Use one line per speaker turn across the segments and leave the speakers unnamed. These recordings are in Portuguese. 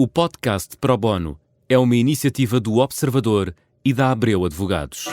O podcast Pro Bono é uma iniciativa do Observador e da Abreu Advogados.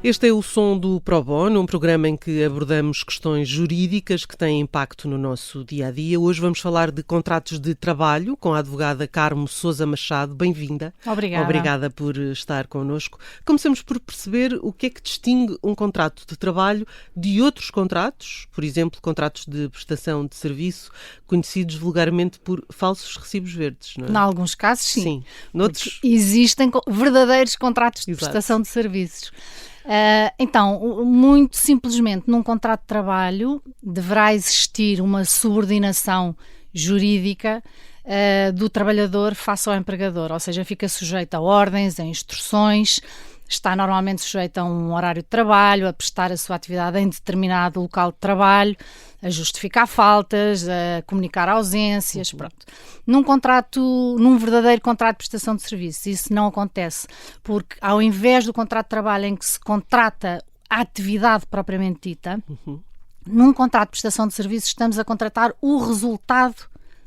Este é o Som do Pro Bono, um programa em que abordamos questões jurídicas que têm impacto no nosso dia-a-dia. Hoje vamos falar de contratos de trabalho com a advogada Carmo Sousa Machado. Bem-vinda.
Obrigada.
Obrigada por estar connosco. Começamos por perceber o que é que distingue um contrato de trabalho de outros contratos, por exemplo, contratos de prestação de serviço, conhecidos vulgarmente por falsos recibos verdes, não é?
Em alguns casos, sim.
Sim. Noutros...
Existem verdadeiros contratos de
Exato.
prestação de serviços. Então, muito simplesmente, num contrato de trabalho deverá existir uma subordinação jurídica do trabalhador face ao empregador, ou seja, fica sujeito a ordens, a instruções, está normalmente sujeito a um horário de trabalho, a prestar a sua atividade em determinado local de trabalho, a justificar faltas, a comunicar ausências, pronto. Num verdadeiro contrato de prestação de serviços, isso não acontece, porque ao invés do contrato de trabalho em que se contrata a atividade propriamente dita, num contrato de prestação de serviços estamos a contratar o resultado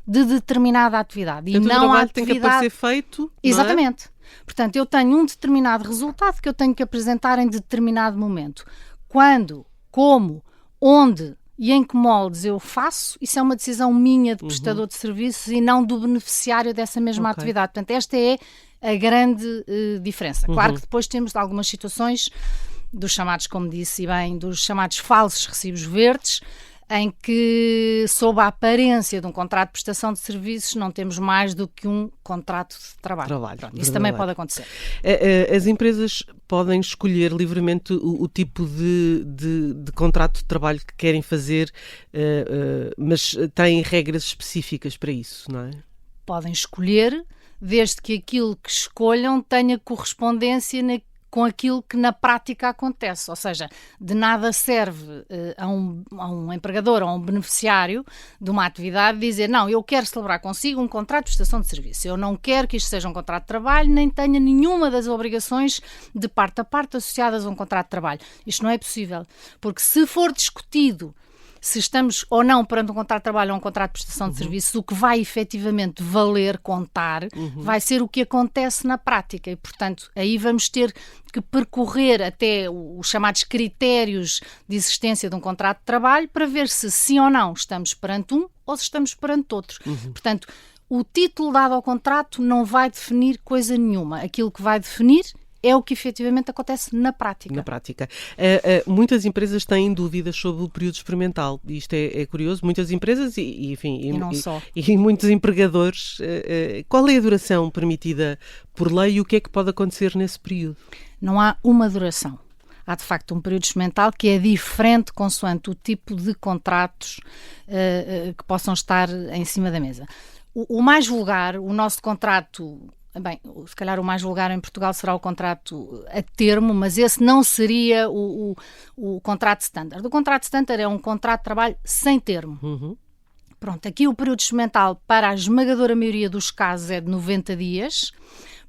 de determinada atividade.
Portanto,
e não
o trabalho
a atividade...
tem que aparecer feito,
Exatamente.
Não é?
Portanto, eu tenho um determinado resultado que eu tenho que apresentar em determinado momento. Quando, como, onde e em que moldes eu faço, isso é uma decisão minha de prestador de serviços e não do beneficiário dessa mesma atividade. Portanto, esta é a grande diferença. Claro que depois temos algumas situações dos chamados, como disse bem, dos chamados falsos recibos verdes, em que, sob a aparência de um contrato de prestação de serviços, não temos mais do que um contrato de trabalho. Pronto, isso também pode acontecer.
As empresas podem escolher livremente o tipo de contrato de trabalho que querem fazer, mas têm regras específicas para isso, não é?
Podem escolher, desde que aquilo que escolham tenha correspondência com aquilo que na prática acontece, ou seja, de nada serve a um empregador ou a um beneficiário de uma atividade dizer, não, eu quero celebrar consigo um contrato de prestação de serviço, eu não quero que isto seja um contrato de trabalho, nem tenha nenhuma das obrigações de parte a parte associadas a um contrato de trabalho. Isto não é possível, porque se for discutido se estamos ou não perante um contrato de trabalho ou um contrato de prestação de serviços, o que vai efetivamente valer, contar, vai ser o que acontece na prática e, portanto, aí vamos ter que percorrer até os chamados critérios de existência de um contrato de trabalho para ver se sim ou não estamos perante um ou se estamos perante outro. Portanto, o título dado ao contrato não vai definir coisa nenhuma. Aquilo que vai definir é o que efetivamente acontece na prática.
Na prática. Muitas empresas têm dúvidas sobre o período experimental. Isto é curioso. Muitas empresas e muitos empregadores. Qual é a duração permitida por lei e o que é que pode acontecer nesse período?
Não há uma duração. Há, de facto, um período experimental que é diferente consoante o tipo de contratos que possam estar em cima da mesa. O mais vulgar, o nosso contrato... Bem, se calhar o mais vulgar em Portugal será o contrato a termo, mas esse não seria o contrato standard. O contrato standard é um contrato de trabalho sem termo. Pronto, aqui o período experimental para a esmagadora maioria dos casos é de 90 dias.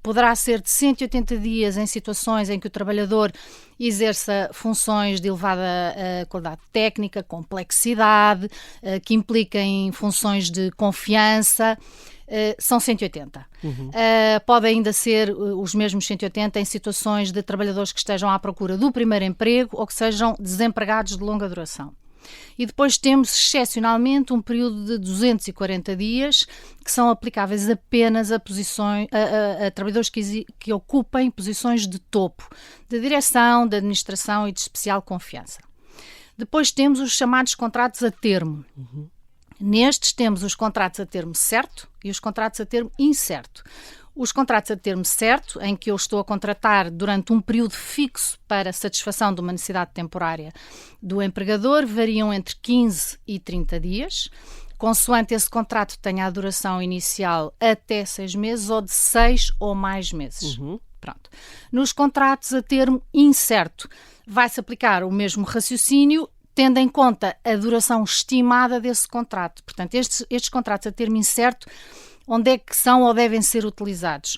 Poderá ser de 180 dias em situações em que o trabalhador exerça funções de elevada qualidade técnica, complexidade, que impliquem funções de confiança. São 180. Pode ainda ser os mesmos 180 em situações de trabalhadores que estejam à procura do primeiro emprego ou que sejam desempregados de longa duração. E depois temos, excepcionalmente, um período de 240 dias que são aplicáveis apenas a trabalhadores que ocupem posições de topo, de direção, de administração e de especial confiança. Depois temos os chamados contratos a termo. Nestes temos os contratos a termo certo e os contratos a termo incerto. Os contratos a termo certo, em que eu estou a contratar durante um período fixo para satisfação de uma necessidade temporária do empregador, variam entre 15 e 30 dias, consoante esse contrato tenha a duração inicial até 6 meses ou de 6 ou mais meses. Pronto. Nos contratos a termo incerto, vai-se aplicar o mesmo raciocínio, tendo em conta a duração estimada desse contrato. Portanto, estes contratos a termo incerto, onde é que são ou devem ser utilizados?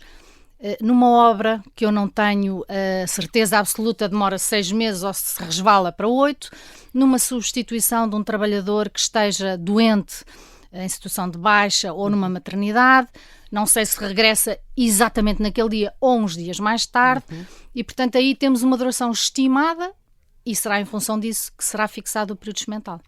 Numa obra que eu não tenho a certeza absoluta demora 6 meses ou se resvala para 8, numa substituição de um trabalhador que esteja doente em situação de baixa ou numa maternidade, não sei se regressa exatamente naquele dia ou uns dias mais tarde, e portanto aí temos uma duração estimada e será em função disso que será fixado o período experimental.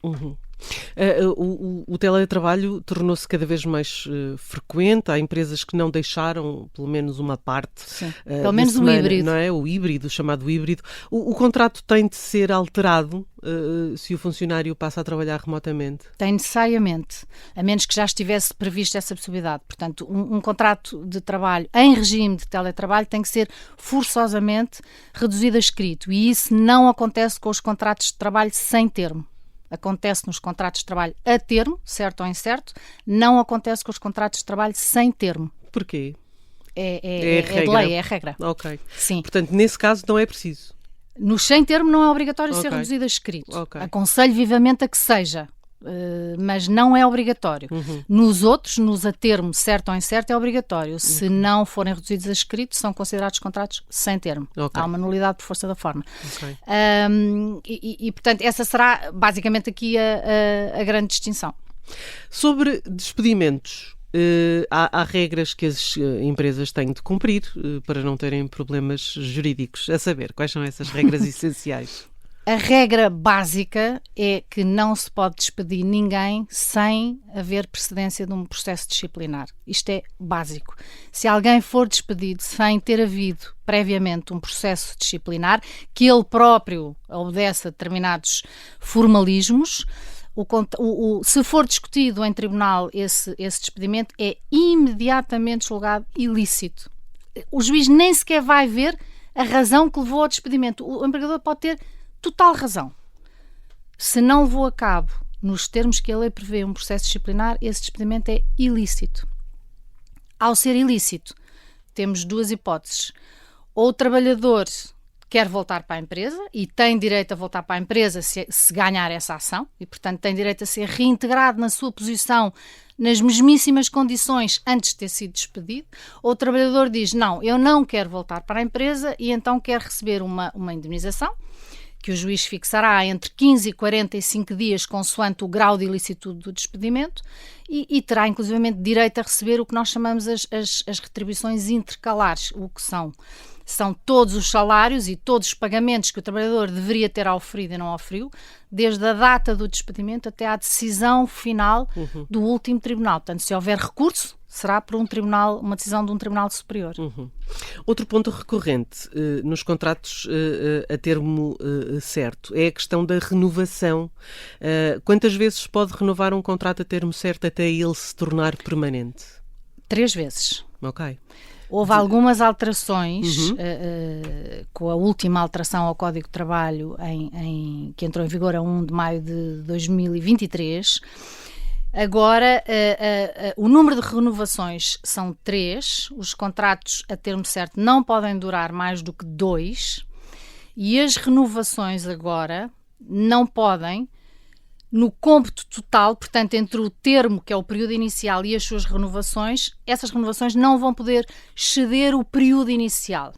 O teletrabalho tornou-se cada vez mais frequente. Há empresas que não deixaram pelo menos uma parte.
Pelo menos semana, o híbrido.
Não é? O híbrido, o chamado híbrido. O contrato tem de ser alterado se o funcionário passa a trabalhar remotamente?
Tem necessariamente, a menos que já estivesse prevista essa possibilidade. Portanto, um contrato de trabalho em regime de teletrabalho tem que ser forçosamente reduzido a escrito, e isso não acontece com os contratos de trabalho sem termo. Acontece nos contratos de trabalho a termo, certo ou incerto, não acontece com os contratos de trabalho sem termo.
Porquê?
É de lei, é a regra.
Ok.
Sim.
Portanto, nesse caso não é preciso.
No sem termo não é obrigatório ser reduzido a escrito. Aconselho vivamente a que seja, mas não é obrigatório. Nos outros, nos a termo, certo ou incerto, é obrigatório. Se não forem reduzidos a escrito, são considerados contratos sem termo. Há uma nulidade por força da forma. Portanto, essa será basicamente aqui a grande distinção.
Sobre despedimentos, há regras que as empresas têm de cumprir para não terem problemas jurídicos. A saber, quais são essas regras essenciais?
A regra básica é que não se pode despedir ninguém sem haver precedência de um processo disciplinar. Isto é básico. Se alguém for despedido sem ter havido previamente um processo disciplinar, que ele próprio obedece a determinados formalismos, se for discutido em tribunal esse despedimento, é imediatamente julgado ilícito. O juiz nem sequer vai ver a razão que levou ao despedimento. O empregador pode ter total razão. Se não levou a cabo, nos termos que a lei prevê, um processo disciplinar, esse despedimento é ilícito. Ao ser ilícito, temos duas hipóteses. Ou o trabalhador quer voltar para a empresa e tem direito a voltar para a empresa se ganhar essa ação e, portanto, tem direito a ser reintegrado na sua posição nas mesmíssimas condições antes de ter sido despedido. Ou o trabalhador diz, não, eu não quero voltar para a empresa e então quer receber uma indemnização que o juiz fixará entre 15 e 45 dias consoante o grau de ilicitude do despedimento e terá inclusivamente direito a receber o que nós chamamos as retribuições intercalares, o que são todos os salários e todos os pagamentos que o trabalhador deveria ter auferido e não auferiu, desde a data do despedimento até à decisão final do último tribunal. Portanto, se houver recurso, será por uma decisão de um tribunal superior.
Outro ponto recorrente nos contratos a termo certo é a questão da renovação. Quantas vezes pode renovar um contrato a termo certo até ele se tornar permanente?
3 vezes.
Ok.
Houve algumas alterações, com a última alteração ao Código de Trabalho que entrou em vigor a 1 de maio de 2023. Agora, o número de renovações são 3, os contratos a termo certo não podem durar mais do que 2 e as renovações agora não podem, no cômputo total, portanto, entre o termo, que é o período inicial, e as suas renovações, essas renovações não vão poder exceder o período inicial.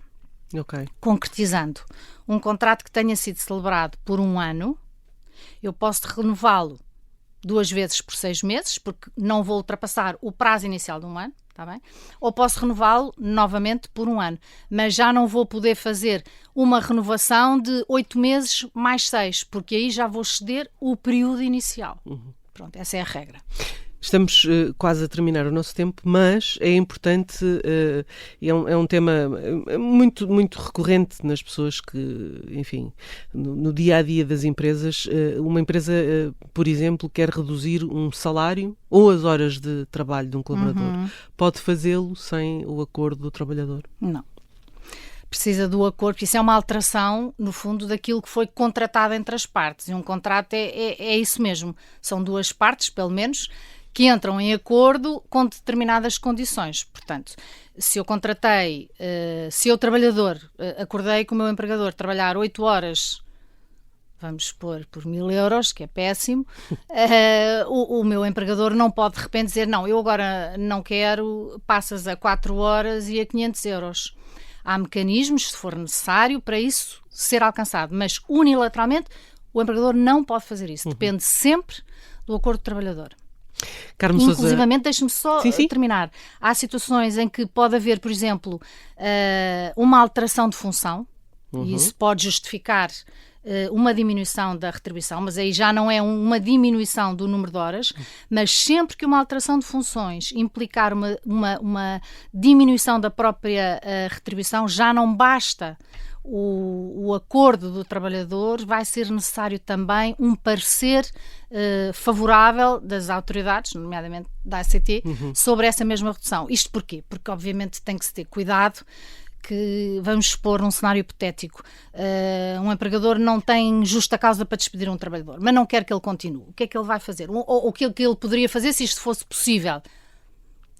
Okay.
Concretizando, um contrato que tenha sido celebrado por 1 ano, eu posso renová-lo 2 vezes por 6 meses, porque não vou ultrapassar o prazo inicial de 1 ano, está bem? Ou posso renová-lo novamente por 1 ano, mas já não vou poder fazer uma renovação de 8 meses mais 6, porque aí já vou exceder o período inicial. Pronto, essa é a regra.
Estamos quase a terminar o nosso tempo, mas é importante, é um tema muito, muito recorrente nas pessoas que, enfim, no dia-a-dia das empresas. Uma empresa, por exemplo, quer reduzir um salário ou as horas de trabalho de um colaborador. Pode fazê-lo sem o acordo do trabalhador?
Não. Precisa do acordo, porque isso é uma alteração, no fundo, daquilo que foi contratado entre as partes. E um contrato é isso mesmo. São 2 partes, pelo menos, que entram em acordo com determinadas condições. Portanto, se eu contratei, se eu trabalhador, acordei com o meu empregador trabalhar 8 horas vamos expor por 1.000 euros, que é péssimo, o meu empregador não pode de repente dizer, não, eu agora não quero, passas a 4 horas e a 500 euros. Há mecanismos, se for necessário, para isso ser alcançado, mas unilateralmente o empregador não pode fazer isso. Depende sempre do acordo do trabalhador.
Carmo
Inclusivamente,
Sousa...
deixe-me só terminar. Há situações em que pode haver, por exemplo, uma alteração de função, e isso pode justificar uma diminuição da retribuição, mas aí já não é uma diminuição do número de horas, mas sempre que uma alteração de funções implicar uma diminuição da própria retribuição, já não basta o acordo do trabalhador, vai ser necessário também um parecer favorável das autoridades, nomeadamente da ACT, sobre essa mesma redução. Isto porquê? Porque obviamente tem que se ter cuidado, que vamos expor num cenário hipotético. Um empregador não tem justa causa para despedir um trabalhador, mas não quer que ele continue. O que é que ele vai fazer? Ou o que ele poderia fazer se isto fosse possível?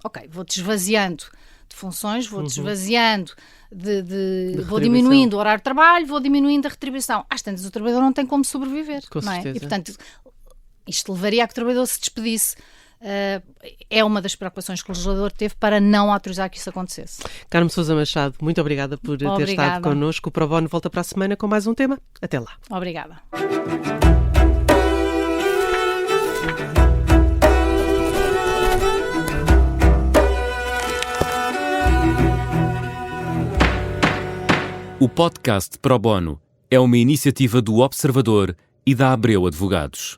Ok, vou-te esvaziando de funções, vou-te esvaziando vou diminuindo o horário de trabalho, vou diminuindo a retribuição. Às tantas o trabalhador não tem como sobreviver.
Com
não é?
certeza.
E portanto, isto levaria a que o trabalhador se despedisse. É uma das preocupações que o legislador teve para não autorizar que isso acontecesse.
Carmo Sousa Machado, muito obrigada por ter estado connosco. O Pro Bono volta para a semana com mais um tema. Até lá.
Obrigada.
O podcast Pro Bono é uma iniciativa do Observador e da Abreu Advogados.